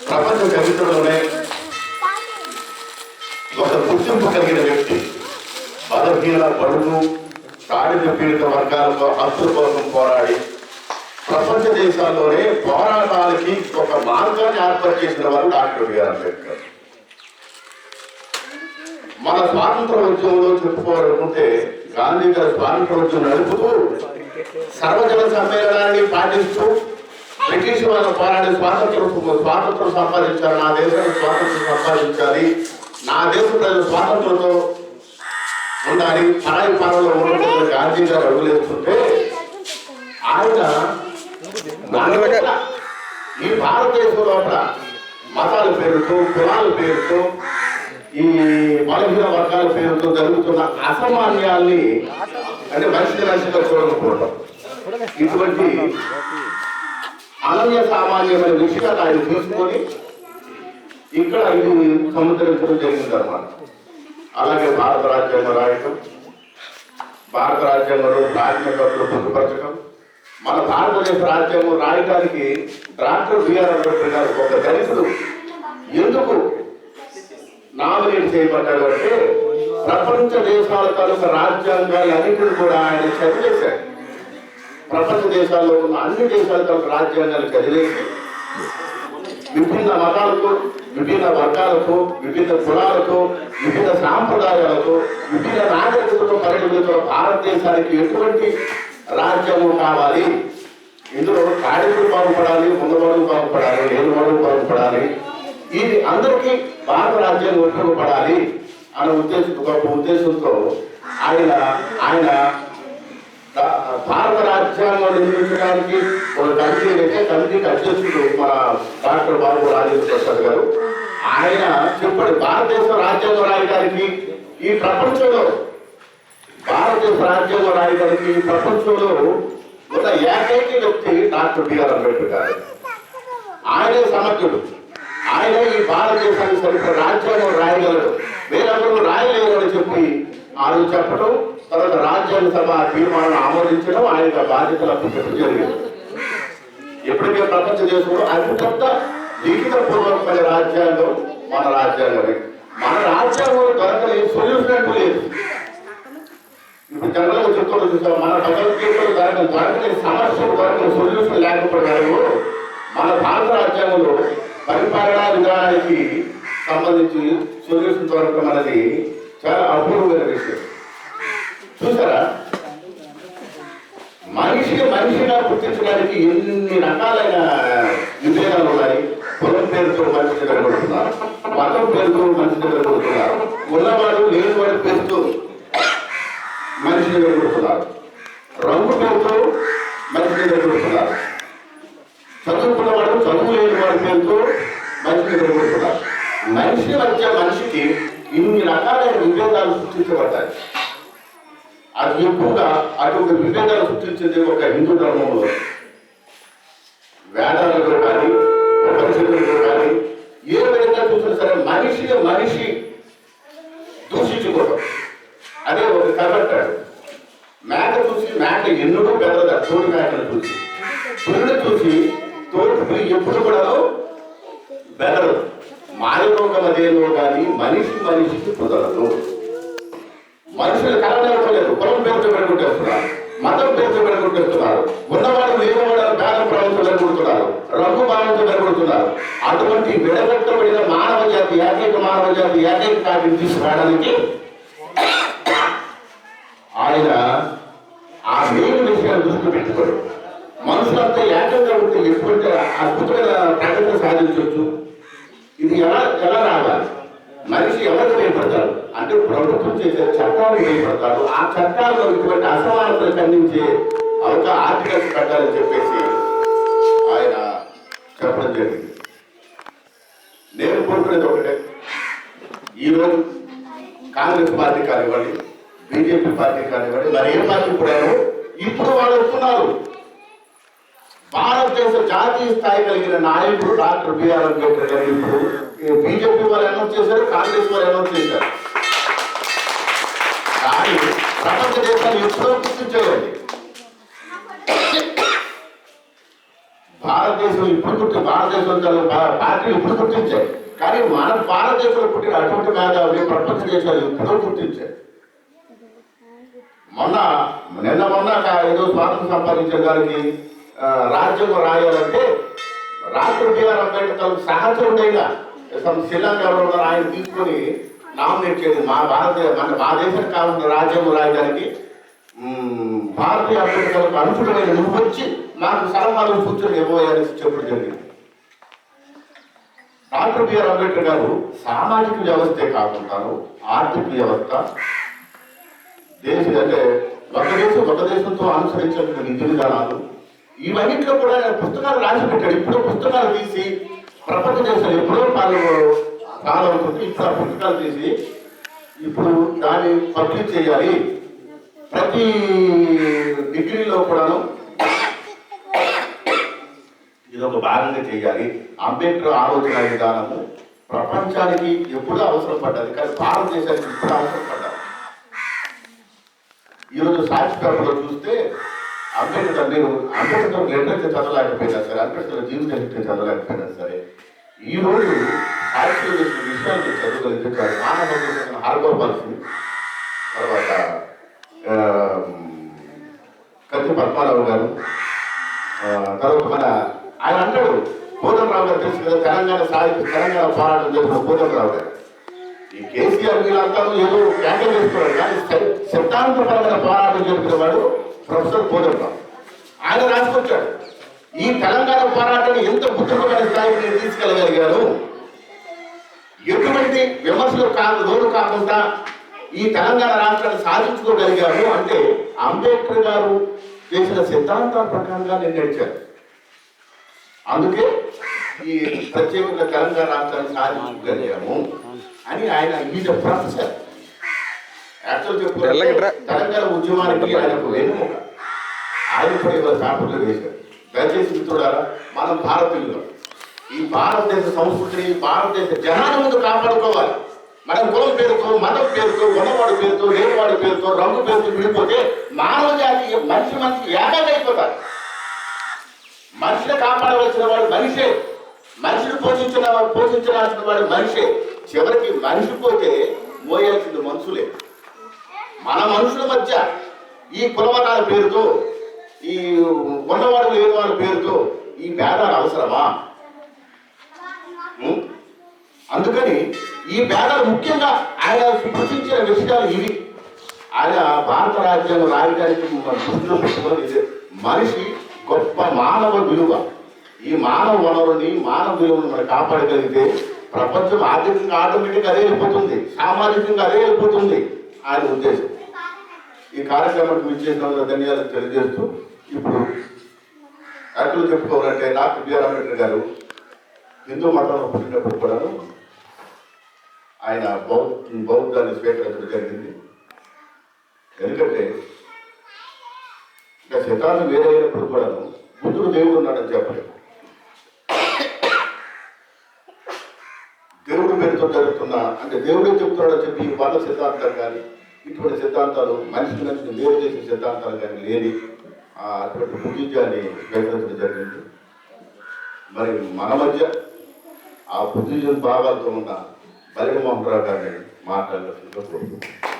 ప్రపంచ చరిత్రలోనే ఒక గుర్తింపు కలిగిన వ్యక్తి, బలహీన బడుగు కాడిన పీడిత వర్గాలకు హక్కుల కోసం పోరాడి ప్రపంచ దేశాల్లోనే పోరాటానికి ఒక మార్గాన్ని ఏర్పాటు చేసిన వారు డాక్టర్ బిఆర్ అంబేద్కర్. మన స్వాతంత్ర ఉద్యమంలో చెప్పుకోవాలనుకుంటే గాంధీ గారి స్వాతంత్ర ఉద్యమం నడుపుతూ సర్వజన సమ్మేళనాన్ని పాటిస్తూ బ్రిటిష్ వాళ్ళు పోరాడి స్వాతంత్రం సంపాదించాలి, నా దేశానికి స్వాతంత్రం సంపాదించాలి, నా దేశ ప్రజలు స్వాతంత్రంతో ఉండాలి, పరాయి పాలనలో ఉన్నటువంటి గాంధీ గారు అడుగులేస్తుంటే ఆయన ఈ భారతదేశం లోపల మతాల పేరుతో కులాల పేరుతో ఈ బలహీన వర్గాల పేరుతో జరుగుతున్న అసామాన్యాల్ని అంటే మనిషిగా చూడకపోవడం, ఇటువంటి అనన్య సామాన్యమైన విషయాలు ఆయన తీసుకొని ఇక్కడ ఇది సముద్రించడం జరిగిందన్నమాట. అలాగే భారత రాజ్యాంగం రాయటం, భారత రాజ్యాంగంలో ప్రాచీన హక్కులు పొందుపరచడం, మన భారతదేశ రాజ్యాంగం రాయడానికి డాక్టర్ బిఆర్ అంబేద్కర్ గారు ఒక దళితుడు ఎందుకు నామినేట్ చేయబడ్డాడు అంటే ప్రపంచ దేశాల తాలూకా రాజ్యాంగాలు అన్నింటిని కూడా ఆయన చదివేశాడు. ప్రపంచ దేశాల్లో ఉన్న అన్ని దేశాల తాలూకా రాజ్యాంగాలు చదివేసి విభిన్న మతాలతో, విభిన్న వర్గాలతో, విభిన్న కులాలతో, విభిన్న సాంప్రదాయాలతో, విభిన్న నాగరికతతో పరిగణితున్న భారతదేశానికి ఎటువంటి రాజ్యాంగం కావాలి, ఇందులో కాడికులు బాగుపడాలి, ముందువాడు బాగుపడాలి, ఏడువాడు బాగుపడాలి, ఇది అందరికీ భారత రాజ్యాంగం ఉపయోగపడాలి అనే గొప్ప ఉద్దేశంతో ఆయన భారత రాజ్యాంగం నిర్మించడానికి ఒక కమిటీ అయితే కమిటీకి అధ్యక్షుడు మన డాక్టర్ బాబు రాజేంద్ర ప్రసాద్ గారు. ఆయన చెప్పాడు భారతదేశ రాజ్యాంగం రాయడానికి ఈ ప్రపంచంలో ఉన్న ఏకైక వ్యక్తి డాక్టర్ బిఆర్ అంబేద్కర్ గారు. ఆయనే సమర్థుడు, ఆయనే ఈ భారతదేశానికి సరిపడ రాజ్యాంగం రాయగలడు, వేరొకరు రాయలేరు అని చెప్పి ఆయన చెప్పడం, తర్వాత రాజ్యాంగ సభ తీర్మానం ఆమోదించడం ఆయన బాధ్యతలు అప్పచెప్పడం జరిగింది. ఎప్పటికే ప్రపంచ దేశంలో అతిపెద్ద లిఖిత పూర్వకమైన రాజ్యాంగం మన రాజ్యాంగమే. మన రాజ్యాంగంలో దొరకని సొల్యూషన్ అంటూ లేదు. ఇప్పుడు జనరల్గా చెప్తూ చూసాం, మన భగవద్గీతలో దొరకని సమస్యలు దొరకని సొల్యూషన్ లేకపోవడం మన భారత రాజ్యాంగంలో పరిపాలనా విధానానికి సంబంధించి సొల్యూషన్ దొరకడం అనేది చాలా అపూర్వమైన విషయం. చూసారా, మనిషిగా గుర్తించడానికి ఎన్ని రకాలైన విభేదాలు ఉన్నాయి. కులం పేరుతో మనిషిని వెలగొడుతున్నారు, మతం పేరుతో మనిషిని వెలగొడుతున్నారు, ఉన్నవాడు లేనివాడు పేరుతో మనిషిని వెలగొడుతున్నారు, రంగు పేరుతో మనిషిని వెలగొడుతున్నారు, చదువుకున్నవాడు చదువు లేని వాడి పేరుతో మనిషిని వెలగొడుతున్నారు. మనిషి మధ్య మనిషికి ఇన్ని రకాలైన విభేదాలు సృష్టించబడ్డాయి. అది ఎక్కువగా అటువంటి విభేదాలు సృష్టించేది ఒక హిందూ ధర్మంలో వేదాలలో కానీ ఉపనిషత్తులలో కానీ ఏ విధంగా చూసినా సరే మనిషి దూషించుకోవడం. అదే ఒక కబట్టాడు, మేక చూసి మేక ఎన్నుడు పెద్దదా, తోడు మేకను చూసి పురుడు చూసి తోడు ఎప్పుడు కూడా బెదరు. మాయరోగం అదేలో కానీ మనిషికి కుదరదు. మనుషులు కలవలేదు, కులం పేరుతో పెరుగుతుంటున్నారు, మతం పేరుతో పెరుగుతుంటున్నారు, ఉన్నవాడు లేనివాడు పేద ప్రభుత్వం పెరుగుతున్నారు, రంగు భావంతో పెరుగుతున్నారు. అటువంటి విడగొట్టబడిన మానవ జాతి ఏకైక కాటిని తీసుకురావడానికి ఆయన ఆ మెయిన్ విషయాన్ని దృష్టి పెట్టుకోడు. మనుషులంతా ఏకంగా ఉంటే ఎటువంటి అద్భుతమైన ప్రగతిని సాధించవచ్చు. ఇది ఎలా రావాలి, మనిషి ఎవరికి భయపడతారు అంటే ప్రభుత్వం చేసే చట్టాలకు భయపడతారు. ఆ చట్టాల్లో ఇటువంటి అసమానతలు ఖండించే ఆర్టికల్స్ పెట్టాలని చెప్పేసి ఆయన చెప్పడం జరిగింది. నేను కోరుకునేది ఒకటే, ఈరోజు కాంగ్రెస్ పార్టీ కానివ్వండి, బీజేపీ పార్టీ కానివ్వండి, మరి ఏ పార్టీ కూడా ఇప్పుడు వాళ్ళు వస్తున్నారు. భారతదేశ జాతీయ స్థాయి కలిగిన నాయకుడు డాక్టర్ బిఆర్ అంబేద్కర్ గారు ఇప్పుడు బీజేపీ వారు అనౌన్స్ చేశారు, కాంగ్రెస్ వారు అనౌన్స్ చేశారు. కానీ ప్రపంచ దేశాలు ఎప్పుడో గుర్తించేయండి. భారతదేశ భారతదేశం ఇప్పుడు పార్టీలు ఇప్పుడు గుర్తించాయి. కానీ మన భారతదేశంలో పుట్టిన అటువంటి మేధావులు ప్రపంచ దేశాలు ఎప్పుడో గుర్తించాయి. నిన్న మొన్న ఏదో స్వాతంత్రం సంపాదించే దానికి రాజ్యాంగం రాయాలంటే డాక్టర్ బిఆర్ అంబేద్కర్ సహచరుడైన శ్రీలంక ఎవరు ఆయన తీసుకొని నామినేట్ చేయడం మా దేశానికి కావాల్సిన రాజ్యాంగం రాయడానికి భారతీయ అంబేద్కర్కు అనుకూలమైన నువ్వు వచ్చి నాకు సలహాలు సూచనలు ఇవ్వని చెప్పడం జరిగింది. డాక్టర్ బిఆర్ అంబేద్కర్ గారు సామాజిక వ్యవస్థే కాకుండా ఆర్థిక వ్యవస్థ అంటే ఒక దేశంతో అనుసరించిన విధి విధానాలు ఇవన్నింటిలో కూడా పుస్తకాలు రాసి పెట్టాడు. ఇప్పుడు పుస్తకాలు తీసి ప్రపంచ దేశాలు ఎప్పుడో కాలవుతుంది. ఇప్పుడు ఆ పుస్తకాలు తీసి ఇప్పుడు దాన్ని పబ్లిష్ చేయాలి. ప్రతి డిగ్రీలో కూడాను ఇదొక భాగంగా చేయాలి. అంబేద్కర్ ఆలోచన విధానము ప్రపంచానికి ఎప్పుడూ అవసరం పడ్డది, కానీ భారతదేశానికి ఇప్పుడు అవసరం పడ్డది. ఈరోజు సాక్షి పేపర్లో చూస్తే అంబేద్కర్ లిటరేచర్ చదవలేకపోయినా సరే, అంబేద్కర్ జీవిత చరిత్ర చదవలేకపోయినా సరే, ఈ రోజు సాక్షిలో చేసిన విషయాన్ని చదవగలిగించారు. మానవ హార్గోపాల్సి తర్వాత కత్తి పద్మారావు గారు, తర్వాత మన ఆయన అంటాడు కోదండరావు గారు తెలుసు కదా, తెలంగాణ పోరాటం చేసిన కోదండరావు గారు. ఈ కేసీఆర్ వీళ్ళంతా ఏదో వ్యాఖ్యలు చేస్తున్నాడు, కానీ సిద్ధాంతపరమైన పోరాటం జరిపినవాడు ప్రొఫెసర్ కోదండరావు. ఆయన రాసుకొచ్చాడు ఈ తెలంగాణ పోరాటాన్ని ఎంత ఉత్తమమైన స్థాయికి నేను తీసుకెళ్ళగలిగాను, ఎటువంటి విమర్శలు లోను కాకుండా ఈ తెలంగాణ రాష్ట్రాన్ని సాధించుకోగలిగాము అంటే అంబేద్కర్ గారు చేసిన సిద్ధాంతాల ప్రకారంగా నేను నడిచాను. అందుకే ఈ ప్రత్యేకంగా తెలంగాణ రాష్ట్రాన్ని సాధించుకోగలిగాము అని ఆయన ఈజ్ ప్రొఫెసర్. యాక్చువల్ చెప్పుకుంటే తెలంగాణ ఉద్యమానికి ఆయనకు వెన్నుముక. ఆయన కూడా ఇవాళ పేపర్లో వేశారు. దయచేసి మిత్రులారా, మనం భారతీయులు ఈ భారతదేశ సంస్కృతిని భారతదేశ జనాల ముందు కాపాడుకోవాలి. మనం కులం పేరుతో, మతం పేరుతో, ఉన్నవాడి పేరుతో, లేనివాడి పేరుతో, రంగు పేరుతో విడిపోతే మానవ జాతి మనిషికి ఏకంగా అయిపోతారు. మనిషిని కాపాడవలసిన వాడు మనిషే, మనిషిని పోషించాల్సిన వాడు మనిషే. చివరికి మనిషి పోతే మోయాల్సింది మనుషులే. మన మనుషుల మధ్య ఈ కులమతాల పేరుతో, ఈ ఉన్నవాడు లేనివాడి పేరుతో ఈ భేదాలు అవసరమా? అందుకని ఈ భేదాలు ముఖ్యంగా ఆయన సృష్టించిన విషయాలు ఇవి. ఆయన భారత రాజ్యాంగం రాయడానికి దృష్టిలో పెట్టుకుని ఇదే మనిషి గొప్ప మానవ విలువ. ఈ మానవ వనరుని, మానవ విలువను మనం కాపాడగలిగితే ప్రపంచం ఆర్థికంగా ఆటోమేటిక్గా అదే వెళ్ళిపోతుంది, సామాజికంగా అదే వెళ్ళిపోతుంది ఆయన ఉద్దేశం. ఈ కార్యక్రమానికి విచ్చేసినందుకు ధన్యవాదాలు తెలియజేస్తూ, ఇప్పుడు యాక్చువల్ చెప్పుకోవాలంటే డాక్టర్ బిఆర్ అంబేద్కర్ గారు హిందూ మతంలో పుట్టినప్పుడు కూడా ఆయన బౌద్ధాన్ని స్వీకరించడం జరిగింది. ఎందుకంటే ఇంకా శతాన్ని వేరే అయినప్పుడు కూడా బుద్ధుడు దేవుడు ఉన్నాడని చెప్పలేదు. దేవుడి పేరుతో జరుగుతున్న అంటే దేవుడే చెప్తున్నాడని చెప్పి వాళ్ళ సిద్ధాంతాలు కానీ, ఇటువంటి సిద్ధాంతాలు మనిషిని వేరు చేసే సిద్ధాంతాలు కానీ లేని అటువంటి బుద్ధిజాన్ని స్వీకరించడం జరిగింది. మరి మన మధ్య ఆ బుద్ధిజం భావాలతో ఉన్న బలిగ మోహన్ రావు గారిని మాట్లాడాల్సిందిగా కోరుకుంటున్నాను.